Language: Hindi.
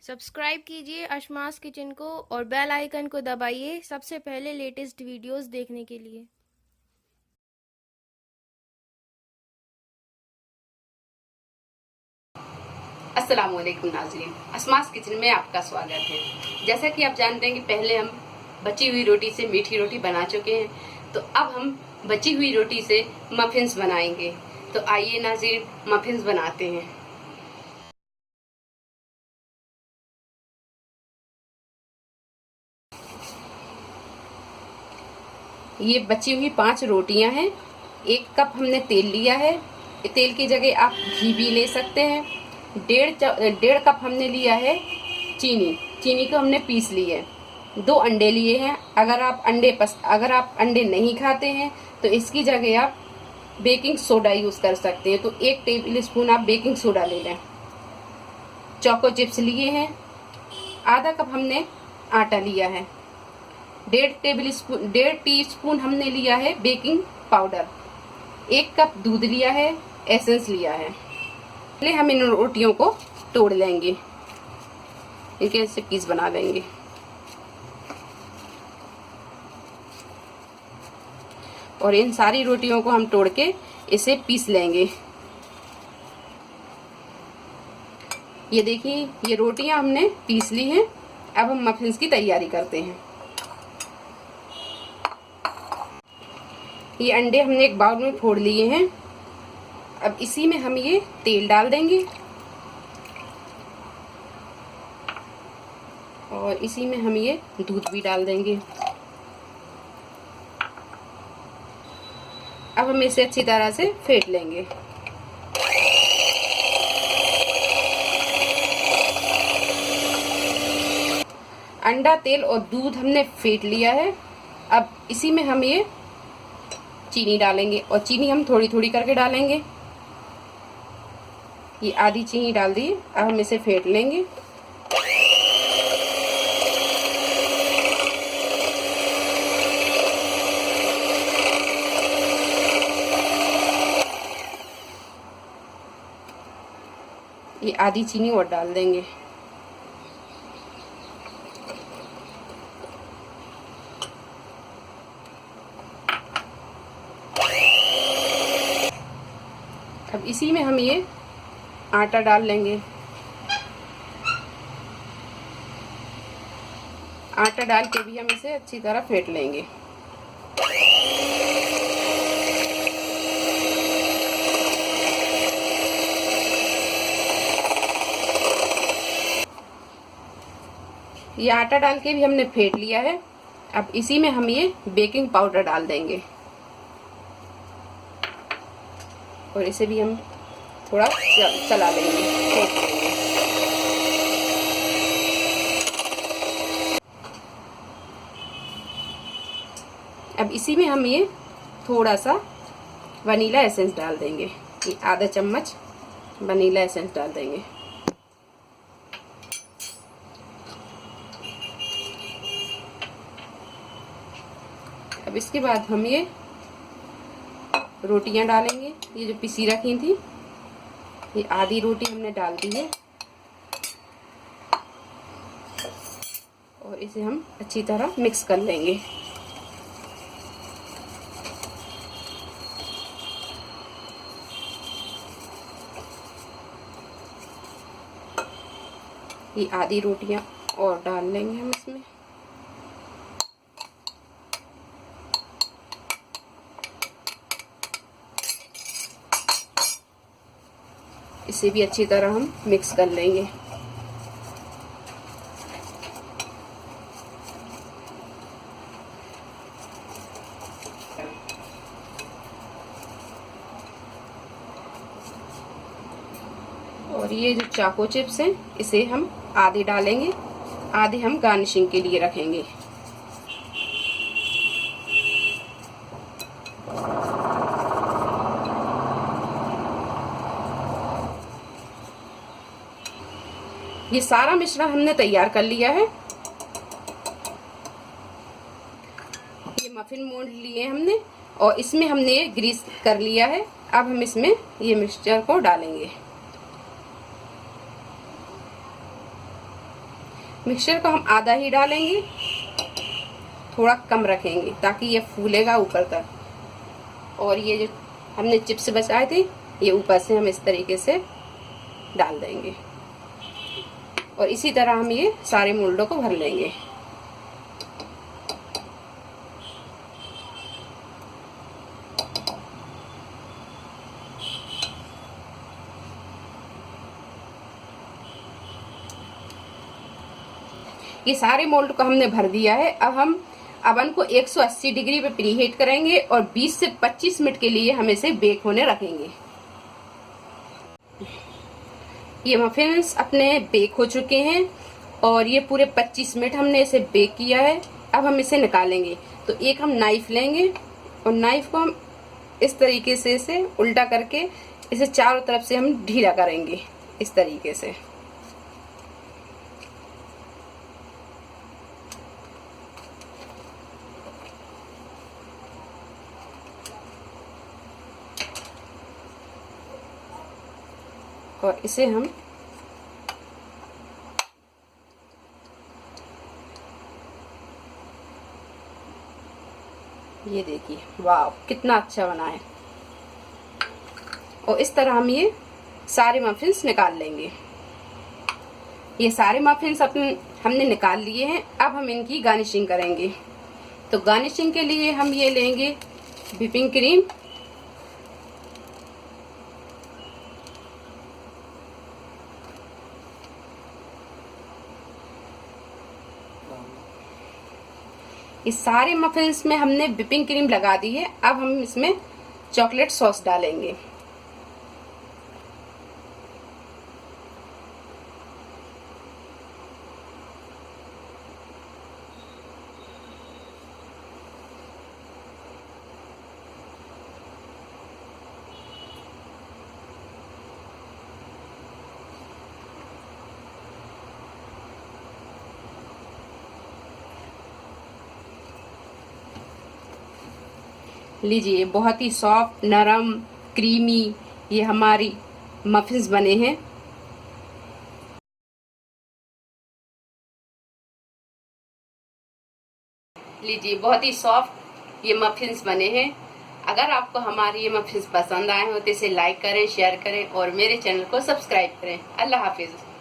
सब्सक्राइब कीजिए अशमास किचन को और बेल आइकन को दबाइए सबसे पहले लेटेस्ट वीडियोस देखने के लिए। अस्सलाम वालेकुम नाज़रीन, अशमास किचन में आपका स्वागत है। जैसा कि आप जानते हैं कि पहले हम बची हुई रोटी से मीठी रोटी बना चुके हैं, तो अब हम बची हुई रोटी से मफिन्स बनाएंगे। तो आइए नाज़रीन, मफिन्स बनाते हैं। ये बची हुई 5 रोटियां हैं। 1 कप हमने तेल लिया है। तेल की जगह आप घी भी ले सकते हैं। 1.5 कप हमने लिया है चीनी। चीनी को हमने पीस ली है। 2 अंडे लिए हैं। अगर आप अंडे नहीं खाते हैं तो इसकी जगह आप बेकिंग सोडा यूज कर सकते हैं। तो 1 टेबल स्पून आप बेकिंग सोडा ले लें। चोको चिप्स लिए हैं। आधा कप हमने आटा लिया है। 1.5 टीस्पून हमने लिया है बेकिंग पाउडर। 1 कप दूध लिया है। एसेंस लिया है। पहले हम इन रोटियों को तोड़ लेंगे। इनके ऐसे पीस बना लेंगे। और इन सारी रोटियों को हम तोड़ के इसे पीस लेंगे। ये देखिए, ये रोटियां हमने पीस ली हैं। अब हम मफिन्स की तैयारी करते हैं। ये अंडे हमने एक बाउल में फोड़ लिए हैं। अब इसी में हम ये तेल डाल देंगे और इसी में हम ये दूध भी डाल देंगे। अब हम इसे अच्छी तरह से फेंट लेंगे। अंडा, तेल और दूध हमने फेंट लिया है। अब इसी में हम ये चीनी डालेंगे और चीनी हम थोड़ी थोड़ी करके डालेंगे। ये आधी चीनी डाल दी। अब हम इसे फेंट लेंगे। ये आधी चीनी और डाल देंगे। अब इसी में हम ये आटा डाल लेंगे। आटा डाल के भी हम इसे अच्छी तरह फेंट लेंगे। ये आटा डाल के भी हमने फेंट लिया है। अब इसी में हम ये बेकिंग पाउडर डाल देंगे और इसे भी हम थोड़ा चला लेंगे, फेंट लेंगे। अब इसी में हम ये थोड़ा सा वनीला एसेंस डाल देंगे। ये आधा चम्मच वनीला एसेंस डाल देंगे। अब इसके बाद हम ये रोटियां डालेंगे। ये जो पिसी रखी थी, ये आधी रोटी हमने डाल दी है और इसे हम अच्छी तरह मिक्स कर लेंगे। ये आधी रोटियां और डाल लेंगे हम इसमें। इसे भी अच्छी तरह हम मिक्स कर लेंगे। और ये जो चाको चिप्स हैं, इसे हम आधे डालेंगे, आधे हम गार्निशिंग के लिए रखेंगे। ये सारा मिश्रण हमने तैयार कर लिया है। ये मफिन मोल्ड लिए हमने और इसमें हमने ग्रीस कर लिया है। अब हम इसमें ये मिक्सचर को डालेंगे। मिक्सचर को हम आधा ही डालेंगे, थोड़ा कम रखेंगे ताकि ये फूलेगा ऊपर तक। और ये जो हमने चिप्स बचाए थे ये ऊपर से हम इस तरीके से डाल देंगे और इसी तरह हम ये सारे मोल्डों को भर लेंगे। ये सारे मोल्ड को हमने भर दिया है। अब हम अवन को 180 डिग्री पे प्रीहीट करेंगे और 20 से 25 मिनट के लिए हम इसे बेक होने रखेंगे। ये मफिन्स अपने बेक हो चुके हैं और ये पूरे 25 मिनट हमने इसे बेक किया है। अब हम इसे निकालेंगे। तो एक हम नाइफ लेंगे और नाइफ को हम इस तरीके से इसे उल्टा करके इसे चारों तरफ से हम ढीला करेंगे इस तरीके से। और इसे हम ये देखिए, वाह कितना अच्छा बना है। और इस तरह हम ये सारे मफिन्स निकाल लेंगे। ये सारे मफिन्स हमने निकाल लिए हैं। अब हम इनकी गार्निशिंग करेंगे। तो गार्निशिंग के लिए हम ये लेंगे व्हिपिंग क्रीम, इस सारे मफिन्स में हमने व्हिपिंग क्रीम लगा दी है। अब हम इसमें चॉकलेट सॉस डालेंगे। लीजिए, बहुत ही सॉफ्ट, नरम, क्रीमी ये हमारी मफिन्स बने हैं। लीजिए, बहुत ही सॉफ्ट ये मफिन्स बने हैं। अगर आपको हमारे ये मफिन्स पसंद आए हो तो इसे लाइक करें, शेयर करें और मेरे चैनल को सब्सक्राइब करें। अल्लाह हाफिज।